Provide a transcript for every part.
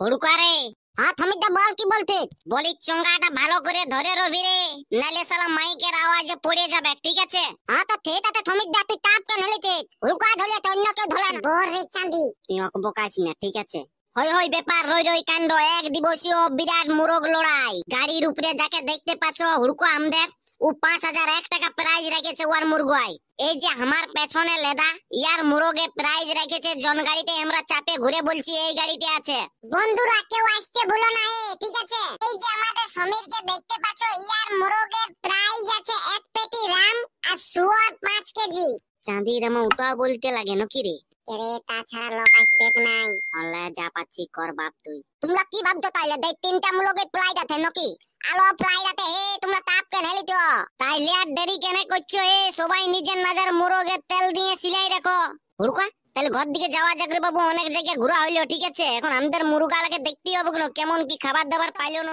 হুড়কারে হ্যাঁ থমিটা বল কি বলতে বলি চোঙ্গাটা ভালো করে ধরে রবি রে নালে শালা মাইকের আওয়াজে পড়ে যাবে ঠিক আছে হ্যাঁ তো ঠিক আছে থমিটা তুই টাপ কে নেলেছে হুড়কা ধরে তো অন্য কেউ ধরে না বল রে চাঁদি তুই ওকে বোকাছিস না ঠিক আছে হই হই ব্যাপার রই রই কাণ্ড এক দিবসীয় বিরাট মুরগ লড়াই গাড়ির উপরে যাকে দেখতে পাচ্ছ হুড়কো আমদের ও 5001 টাকা প্রাইজ রেখেছে ওর মুরগাই এই যে আমার পেছনে লেদা ইয়ার মুরগে প্রাইজ রেখেছে জন গাড়িতে আমরা চাপে ঘুরে বলছি এই গাড়িতে আছে বন্ধুরা কেউ আসতে ভুলো না ঠিক আছে এই যে আমাদের সমীরকে দেখতে পাচ্ছ ইয়ার মুরগের প্রাইজ আছে এক পেটি রাম আর সুয়ার 5 কেজি চাঁদি রামা উঠা বলতে লাগে নাকি রে রে তাছাড়া লোক আসবে নাই আল্লাহ যা পাচ্ছি কর বাপ তুই তোমরা কি ভাবছো তাইলে দেখ তিনটা মুরগে প্রাইজ আছে নাকি আলো প্রাইজ আছে তোমরা তাপ কেন হেলিছো তাইলে আর দেরি কেন করছো সবাই নিজের নজর মুরগের তেল দিয়ে সিলাই রাখো হুড়কা তাহলে ঘর দিকে যাওয়া যাক রে বাবু অনেক জায়গায় ঘোরা হইলো ঠিক আছে এখন আমাদের মুরগালাকে দেখতেই হবে কেমন কি খাবার দাবার পাইলো না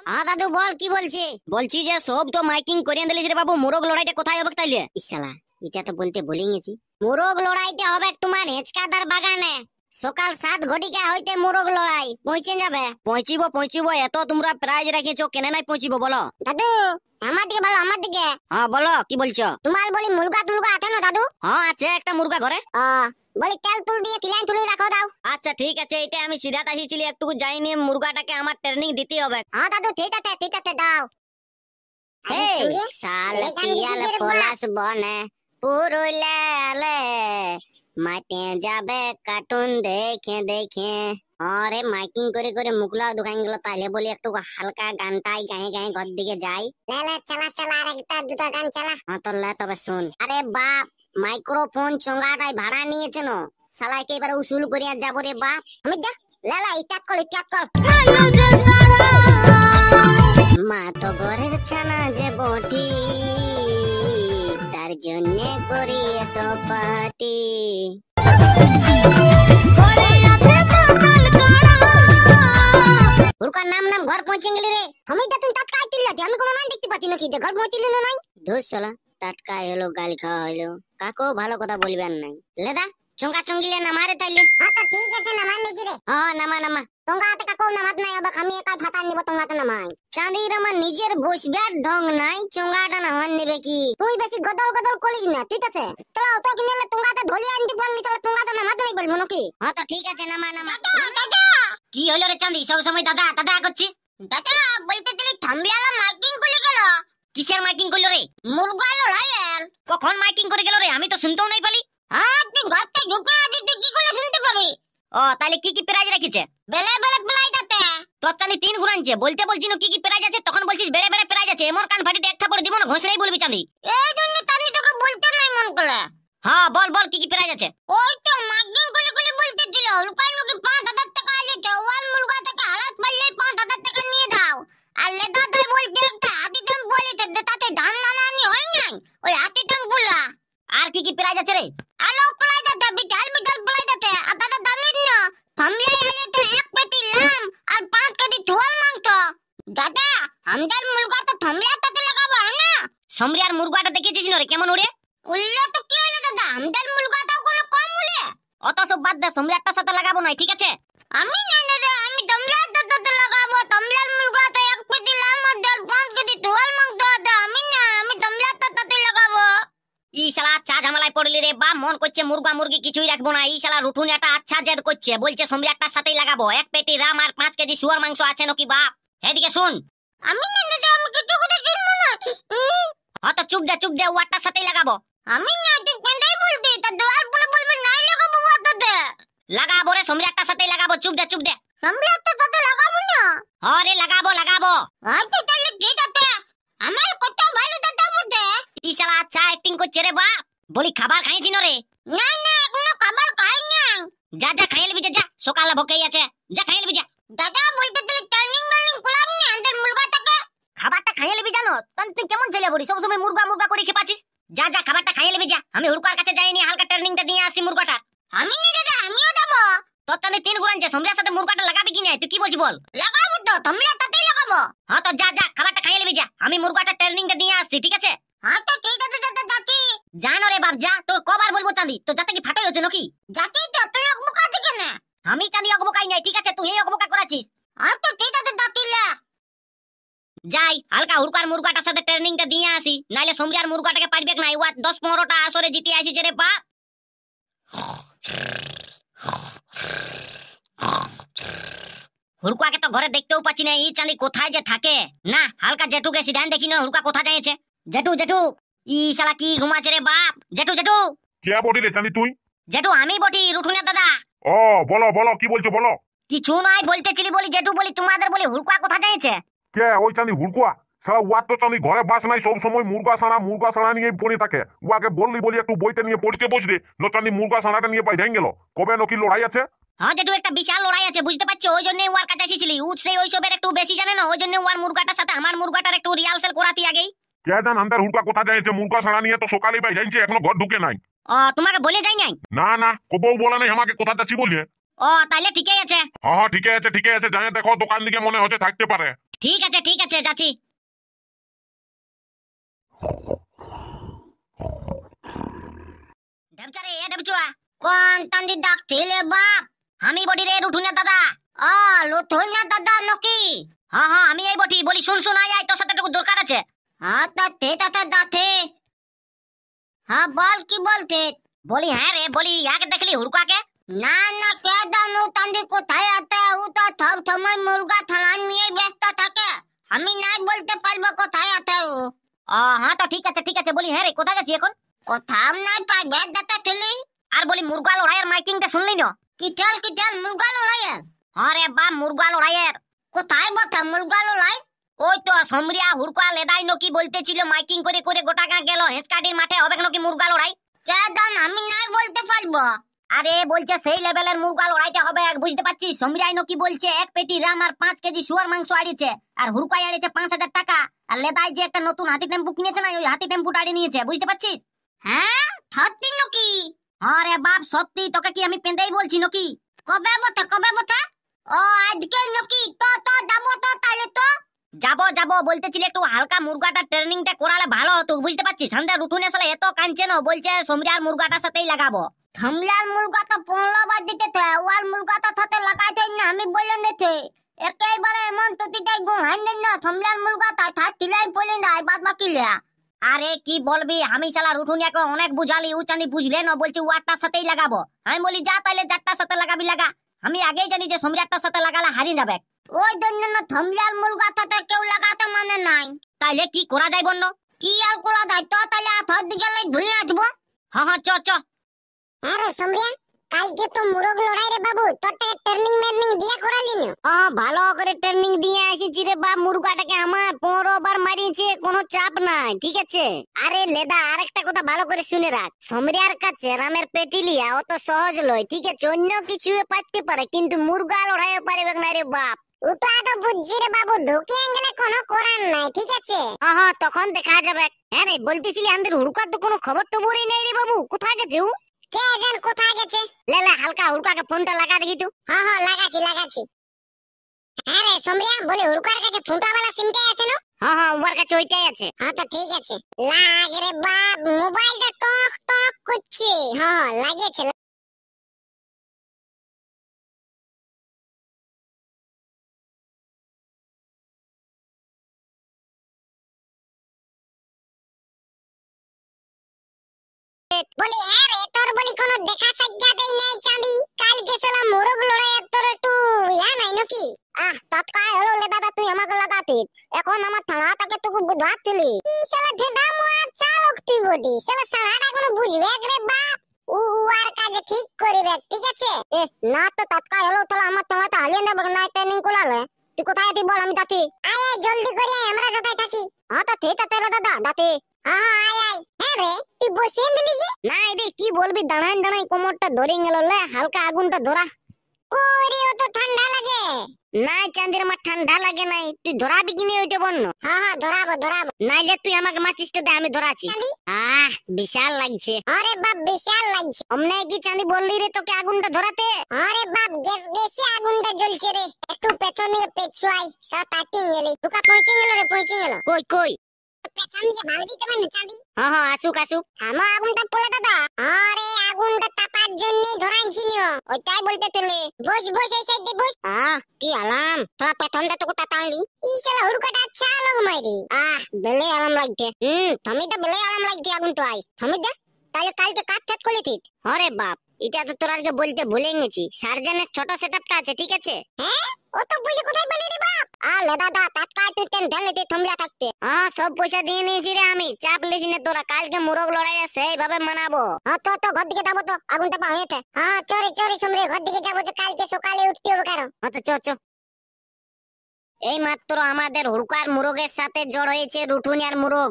হ্যাঁ দাদু বল কি বলছি যে সব তো মাইকিং করিয়ে দিলিস রে বাবু মুরগ লড়াইটা কোথায় হবে তাইলে ইশালা এটা তো বলতে ভুলে গেছি মুরগ লড়াইতে হবে তোমার হেঁচকাদার বাগানে সকাল 7 ঘটিকা হইতে মুরগ লড়াই পৌঁছে যাবে পৌঁছিব এত তোমরা প্রাইজ রেখেছো কেন নাই পৌঁছিব বলো দাদু আমার দিকে বলো আমার দিকে হ্যাঁ বলো কি বলছো তোমার বলি মুরগা আছে না দাদু হ্যাঁ আছে একটা মুরগা ঘরে বলি তেল তুল দিয়ে তিলাইন তুলে রাখো দাও আচ্ছা ঠিক আছে এটা আমি সিধা আসিছিলি একটু যাইনি মুরগাটাকে আমার ট্রেনিং দিতে হবে হ্যাঁ দাদু ঠিক আছে দাও এই সাল পিয়াল পলাশ বনে পুরুলালে মাতে যাবে কার্টুন দেখে আরে মাইকিং করে মুখলা দোকান গুলো তাইলে বলি একটু হালকা গানটাই গায়ে ঘর দিকে যাই লে চালা আর একটা দুটো গান চালা হ্যাঁ তো লে তবে শুন আরে বাপ মাইক্রোফোন চোঙ্গাটাই ভাড়া নিয়েছে না শালাকে এবারে উসুল করিয়া যাবো রে বাপ আমি দেখ লেলা ইটাত কর মা তো ঘরের ছানা যে বটি তার জন্য করি এত পার্টি হুড়কার নাম ঘর পৌঁছে গেলি রে আমি তো তুমি টাটকা আইতিল আমি কোনো নাম দেখতে পাচ্ছি নাকি যে ঘর পৌঁছিলি না নাই ধুস শালা টাটকা হলো গাল খাওয়া হলো কাকো ভালো কথা বলবেন নাই লেদা চঙ্গা চঙ্গিলে নামারে তাইলে হ্যাঁ তো ঠিক আছে নামান নিছি রে হ্যাঁ নামা তোঙ্গাতে কাকো নামাত নাই আবার আমি একাই ভাতা নিব তোঙ্গাতে নামাই চাঁদির আমার নিজের বসবার ঢং নাই চঙ্গাটা নামান নেবে কি তুই বেশি গদল করিস না ঠিক আছে তোরা অত কিনেলে তোঙ্গাতে ধলি আনতে পারলি তোরা তোঙ্গাতে নামাত নাই বলবো নাকি হ্যাঁ তো ঠিক আছে নামা দাদা কি হলো রে চাঁদি সব সময় দাদা করছিস দাদা বলতে দিলি থামবিয়ালা মাইকিং করে গেল কিসের মাইকিং করলো রে মুরগা লড়াইয়ের কখন মাইকিং করে গেল রে আমি তো শুনতেও নাই পালি তুই ঘরটা ঢুকে আছিস তুই কি করে শুনতে পাবি ও তাহলে কি প্রাইজ রেখেছে বেলে প্রাইজ আছে তোর চাঁদি 3 গুণাঞ্চে বলতে বলছি না কি প্রাইজ আছে তখন বলছিস বেড়ে প্রাইজ আছে এমন কান ফাটিতে এক থাপড় দিব না ঘষলেই বলবি চাঁদি এই জন্য তানি তোকে বলতে নাই মন করে হ্যাঁ বল কি প্রাইজ আছে ওই তো মাইকিং করে বলতে দিল রুপাই মুখে 5000 টাকা আলে তো ওয়াল মুরগা থেকে হালাত পারলে 5000 টাকা নিয়ে দাও আর লেদা তাই বলতে একটা আদিতম বলিতে তাতে ধান নানানি হয় নাই ওই আদিতম বলা আর কি প্রাইজ আছে রে আলো প্রাইজ আছে বিটাল প্রাইজ আছে আর দাদা দামিন না থামলে আলে তো এক পেটি লাম আর 5 কেজি ঝোল মাংস দাদা আমদার মুরগা তো থামলেটাতে লাগাবো না সমরিয়ার মুরগাটা দেখেছিস না রে কেমন ওরে উল্লা তো কি হলো দাদা আমদার মুরগাটাও কোনো কম বলে অত সব বাদ দে সমরিয়ারটার সাথে লাগাবো না ঠিক আছে আমি না দাদা আমি দমলার সাথে লাগাবো দমলার মুরগাটা এক পেটি লাম আর 5 কেজি ঝোল মাংস দাদা আমি দমলার সাথে লাগাবো ই শালা আচ্ছা ঝামেলায় পড়লি রে বা মন করছে মুরগি কিছুই রাখবো না এই শালা রুটুনিয়াটা আচ্ছা জেদ করছে বলছে সমরিয়ারটার সাথেই লাগাবো এক পেটি রাম আর 5 কেজি শুয়ার মাংস আছে নাকি বাপ এদিকে শুন আমি না দাদা আমি কিছু কথা শুনবো না হ্যাঁ তো চুপ দে ওয়াটার সাথেই লাগাবো আমি না তুই কোনটাই বলবি তা দোয়ার বলে নাই লাগাবো ওয়াটাতে লাগাবো রে সমরিয়ারটার সাথেই লাগাবো চুপ দে সমরিয়ারটার সাথে লাগাবো না হ্যাঁ রে লাগাবো আচ্ছা তাহলে ঠিক আছে আমার কত ভালো দাদা বুঝে ই শালা আচ্ছা অ্যাক্টিং করছে রে বাপ বলি খাবার খাইছি না রে না এখনো খাবার খাই না যা খাইয়ে লিবি যা সকালে ভোকেই আছে যা খাইয়ে লিবি যা দাদা বলতে তুই টার্নিং করলাম না আন্দার মুরগাটাকে খাবারটা খাইয়ে লিবি জানো তুই কেমন ছেলে বলি সব সময় মুরগা করে খেপাছিস যা খাবারটা খাইয়ে লিবি যা আমি হুড়কার কাছে যাইনি হালকা টার্নিংটা দিয়ে আসি মুরগাটা আমি না দাদা আমিও যাব তোর তাহলে 3 গুণাঞ্চে সমরিয়ার সাথে মুরগাটা লাগাবি কি না তুই কি বলছিস বল লাগাবো তো তোমরা তাতেই লাগাবো হ্যাঁ তো যা খাবারটা খাইয়ে লিবি যা আমি মুরগাটা টার্নিংটা দিয়ে আসছি ঠিক আছে হ্যাঁ তো ঠিক আছে দাদা যাচ্ছি জানো রে বাপ যা তো কবার বলবো চাঁদি তো যাতে কি ফাটাই হচ্ছে নাকি যাচ্ছি তো তুই অকবকা দিকে না আমি চাঁদি অকবকাই নাই ঠিক আছে তুই এই অকবকা করা আর তো টেটাতে দাঁতিলা যাই হালকা হুড়কার মুরগাটার সাথে ট্রেনিংটা দিয়ে আসি, নাইলে সমরিয়ার মুরগাটাকে পারবে না। ওয়া 10-15টা আসরে জিতে আসি যে রে বাপ। হুড়কাকে তো ঘরে দেখতেও পাচ্ছি না, এই চাঁদি কোথায় যে থাকে। না হালকা জেঠুকে সিধান দেখি না হুড়কা কোথায় যাইছে। জেঠু জেঠু ই শালা কি ঘুমাচ্ছে রে বাপ। জেঠু জেঠু কে বটি রে চাঁদি তুই? জেঠু আমি বটি, রুঠুনের দাদা। ও বলো বলো, কি বলছো বলো। কিছু নাই বলতেছিলি বলি জেঠু, বলি তোমাদের বলি হুড়কা কোথায় যাইছে। কে ওই চাঁদি হুড়কুয়া? সারা ওয়ার তো চাঁদি ঘরে বাস নাই, সব সময় মুরগা সানা নিয়ে পড়ে থাকে। ওয়াকে বললি বলি একটু বইটা নিয়ে পড়তে বসলে, ন চাঁদি মুরগা সানাটা নিয়ে পাই ভেঙে গেল। কবে নকি লড়াই আছে? হ্যাঁ জেঠু একটা বিশাল লড়াই আছে বুঝতে পারছো, ওই জন্য ওয়ার কাছে এসেছিলি। ও সেই ওইসবের একটু বেশি জানে না, ওই জন্য ওয়ার মুরগাটার সাথে আমার মুরগাটার একটু রিহার্সাল করাতি আগেই। কে জান আন্দার হুড়কা কোথায় যাইছে? মুরগা সানা নিয়ে তো সকালেই পাই যাইছে, এখনো ঘর ঢুকে নাই। ও তোমাকে বলে যাই নাই? না না, কবও বলা নাই আমাকে কোথা যাচ্ছি বলে। ও তাইলে ঠিকই আছে। হ্যাঁ হ্যাঁ ঠিক আছে ঠিক আছে, জানে দেখো দোকান দিকে মনে হচ্ছে থাকতে পারে। ঠিক আছে যাচ্ছি। দেবচারে এ দেবচুয়া কোন তান্দি ডাকছিলে বাপ? আমি বডি রে রুঠুনের দাদা। লুঠুনের দাদা নকি? হ্যাঁ আমি এই বটি, বলি শুন শুন আয় তোর সাথে একটু দরকার আছে। হ্যাঁ তাতে দাতে। হ্যাঁ বল কি বলতে? বলি হ্যাঁ রে, বলি ইয়াকে দেখলি হুড়কাকে? না না কে জানো তান্দি কোথায় আছে, ও তো সব সময় মুরগা থানান নিয়ে ব্যস্ত থাকে, আমি নাই বলতে পারবো কোথায় আছে ও। হ্যাঁ তো ঠিক আছে বলি হ্যাঁ রে কোথায় যাচ্ছি এখন? কোথাও নাই পাইবে দাতা চলি। আর বলি মুরগা লড়াইয়ের মাইকিংটা শুনলি না? কিটাল মুরগা লড়াইয়ের? হ্যাঁ রে বাপ মুরগা লড়াইয়ের। কোথায় বটে মুরগা লড়াই? ওই তো সমরিয়া হুড়কা লেদাই নকি বলতেছিল মাইকিং করে করে গোটা গাঁ গেল, হেঁচকাটির মাঠে হবে নাকি মুরগা লড়াই। কে জান আমি নাই বলতে পারবো। আরে বলছে সেই লেভেলের মুরগা লড়াইটা হবে, বুঝতে পারছিস? সমরিয়াই নকি বলছে 1 পেটি রাম আর 5 কেজি শুয়ার মাংস আড়িছে, আর হুড়কাই আড়িছে 5,000 টাকা। আর লেদাই যে একটা নতুন হাতি টেম্পু কিনেছে না, ওই হাতি টেম্পুটা আড়ি নিয়েছে, বুঝতে পারছিস? হ্যাঁ সত্যি নাকি? হ্যাঁ রে বাপ সত্যি, তোকে কি আমি পেঁদেই বলছি নাকি? কবে বটে? ও আজকে নাকি? তো যাবো তো তাহলে তো। যাবো বলতেছিলি একটু হালকা মুরগাটার ট্রেনিংটা করালে ভালো হতো, বুঝতে পারছিস? সন্ধ্যা রুঠুনে সালে এত কাঁদছে না, বলছে সমরিয়ার মুরগাটার সাথেই লাগাবো। থামলার মুরগা তো 15 বার দিতে ওয়ার মুরগাটা সাথে লাগাইতে না, আমি বলে নেছে একেবারে এমন টুটিটাই গুহাই নেই না থামলার মুরগাটা থাকতিলাই বলে না বাদ বাকি লে। আরে কি বলবি, আমি শালা রুঠুনিয়াকে অনেক বুঝালি, ও চানি বুঝলে না, বলছি ওয়ারটার সাথেই লাগাবো। আমি বলি যা তাইলে যারটার সাথে লাগাবি লাগা, আমি আগেই জানি যে সমরিয়ারটার সাথে লাগালে হারিয়ে যাবে। ওই জন্য না থামলার মুরগা সাথে কেউ লাগাতে মানে নাই। তাইলে কি করা যায় বন্য? কি আর করা যায়, তো তাহলে আথার দিকে ঘুরে আসবো। হ্যাঁ চ। আরে সমরিয়া কালকে তো মুরগ লড়াই রে বাবু, তোরটাকে ট্রেনিং দিয়া করালি না? ভালো করে ট্রেনিং দিয়ে আসিছি রে বাপ, মুরগাটাকে আমার 15 বার মারিয়েছে, কোনো চাপ নাই, ঠিক আছে? আরে লেদা আরেকটা কথা ভালো করে শুনে রাখ, সমরিয়ার কাছে রামের পেটি লিয়া অত সহজ লয়, ঠিক আছে? অন্য কিছু পারতে পারে কিন্তু মুরগা লড়াই পারবে না রে বাপ। ওটা তো বুঝছি রে বাবু, ঢুকিয়ে গেলে কোনো করার নাই, ঠিক আছে? হ্যাঁ তখন দেখা যাবে। হ্যাঁ রে বলতেছিলি আমাদের হুড়কার তো কোনো খবর তো বড়ই নেই রে বাবু, কোথায় গেছে ও? কে জান কোথায় গেছে? লেলা হালকা হুড়কাকে ফোনটা লাগা দেখি তো। হ্যাঁ লাগাচ্ছি। হ্যাঁ রে সমরিয়া, বলে হুড়কার কাছে ফোনটাওয়ালা সিমটাই আছে না? হ্যাঁ ওর কাছে ওইটাই আছে। হ্যাঁ তো ঠিক আছে। লাগ রে বাপ, মোবাইলটা টক করছে। হ্যাঁ লাগিয়েছে। বলি হ্যাঁ রে, তোর বলি কোনো দেখা সাজ্ঞাতেই নেই চাঁদি, কালকে শালা মোরগ লড়াই তোর একটু নাই নাকি? তৎকাল হলো লে দাদা, তুই আমাকে লাগাতিস, এখন আমার থানাটাকে তুই বুঝাচ্ছিলি। এই শালা ঢেডা মুয়া চালক তুই বডি, শালা সারাটা কোনো বুঝবে রে বাপ। আর কাজে ঠিক করিবে, ঠিক আছে? না তো তৎকাল হলো তাহলে আমার থানাটা হালিয়ে নেব না, ট্রেনিং করালে। তুই কোথায় আছিস বল, আমি যাচ্ছি। আয় জলদি করে, আমরা কোথায় থাকি? হ্যাঁ তো ঠিক আছে রে দাদা, যাচ্ছি। আয়। হ্যাঁ রে তুই বসে দিলি যে? না রে কি বলবি, দাঁড়াই কোমরটা ধরে গেল, লে হালকা আগুনটা ধরা। ওরে ও তো ঠান্ডা লাগে। না চাঁদের আমার ঠান্ডা লাগে নাই, তুই ধরাবি কিনে ওইটা বন্য? হ্যাঁ ধরাবো। নাইলে তুই আমাকে মাচিসটা দে, আমি ধরাছি। বিশাল লাগছে। আরে বাপ বিশাল লাগছে। অমনে কি চাঁদি বললি রে তোকে আগুনটা ধরাতে? আরে বাপ গেছে আগুনটা জ্বলছে রে, একটু পেছনে পেছুয়াই সব তাকিয়ে গেলি, তোকা পৌঁছে গেল। কই পেছন দিয়ে ভাল দিতে পারে না চাঁদি? হ্যাঁ আসুক। আমার আগুনটা পড়ে দাদা। আরে আগুনটা তাপার জন্য ধরাইছি নিও, ওইটাই বলতে চলে। বস এই সাইডে বস। কি আলাম তোরা পেছনটা তো কোথা টানলি ই শালা হুড়কাটা আচ্ছা লোক মাইরি বেলে আলাম লাগছে তুমি তো বেলে আলাম লাগছে আগুন তো আই তুমি দে তাহলে কালকে কাজ শেষ করলি ঠিক আরে বাপ, এটা তো তোর আগে বলতে ভুলে গেছি, সার্জেনের ছোট সেটআপটা আছে, ঠিক আছে? হ্যাঁ ও তো বুঝে কোথায় বলি রে বাপ লে দাদা টাটকা তুই টেনশন নিতে থমলা থাকতে সব পয়সা দিয়ে নিয়েছি রে আমি, চাপ লিস না তোরা, কালকে মোরগ লড়াই আছে সেইভাবে মানাবো। তো ঘর দিকে যাবো তো আগুন তাপা হয়েছে চরি চরি সমরে ঘর দিকে যাবো যে কালকে সকালে উঠতে হবে কারো তো চ চ। এই মাত্র আমাদের হুড়কার মুরগের সাথে জড় হয়েছে রুটুনিয়ার মুরগ,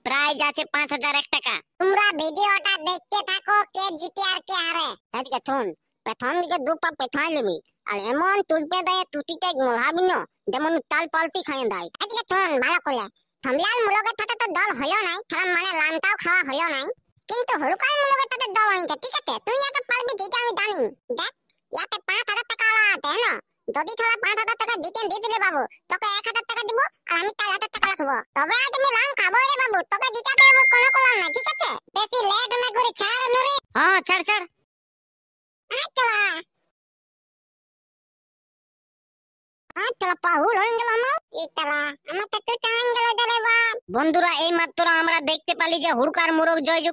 প্রাইজ আছে 5001 টাকা। তোমরা ভিডিওটা দেখতে থাকো কে জিতে আর কে হারে এদিকে শোন প্রথম দিকে দু পা পেছাই নিবি আর এমন তুলপে দেয় তুটিতে মোলাবি না যেমন তাল পালতি খাইয়ে দেয় এদিকে শোন ভালো করে থমলাল মুরগের সাথে তো দল হলো নাই খেলাম মানে লামটাও খাওয়া হলো নাই কিন্তু হুড়কার মুরগের সাথে দল হইছে ঠিক আছে তুই একা পারবি যেটা আমি জানি দেখ ইয়াতে 5000 টাকা আলা আছে না যদি তোরা 5000 টাকা দিতে দিলে বাবু তোকে 1000 টাকা দিব আর আমি 4000 টাকা রাখবো তবে আজ আমি রাম খাবো রে বাবু তোকে জিতাতে হবে কোনো কলম না ঠিক আছে বেশি লেট না করে ছাড় নরে ছাড় ছাড়। চলা চলা পাহুল হয়ে গেল না চলা আমার তো টাইম গেল রে বাপ বন্ধুরা এই মাত্র আমরা দেখতে পালি যে হুড়কার মুরগ জয়যুক্ত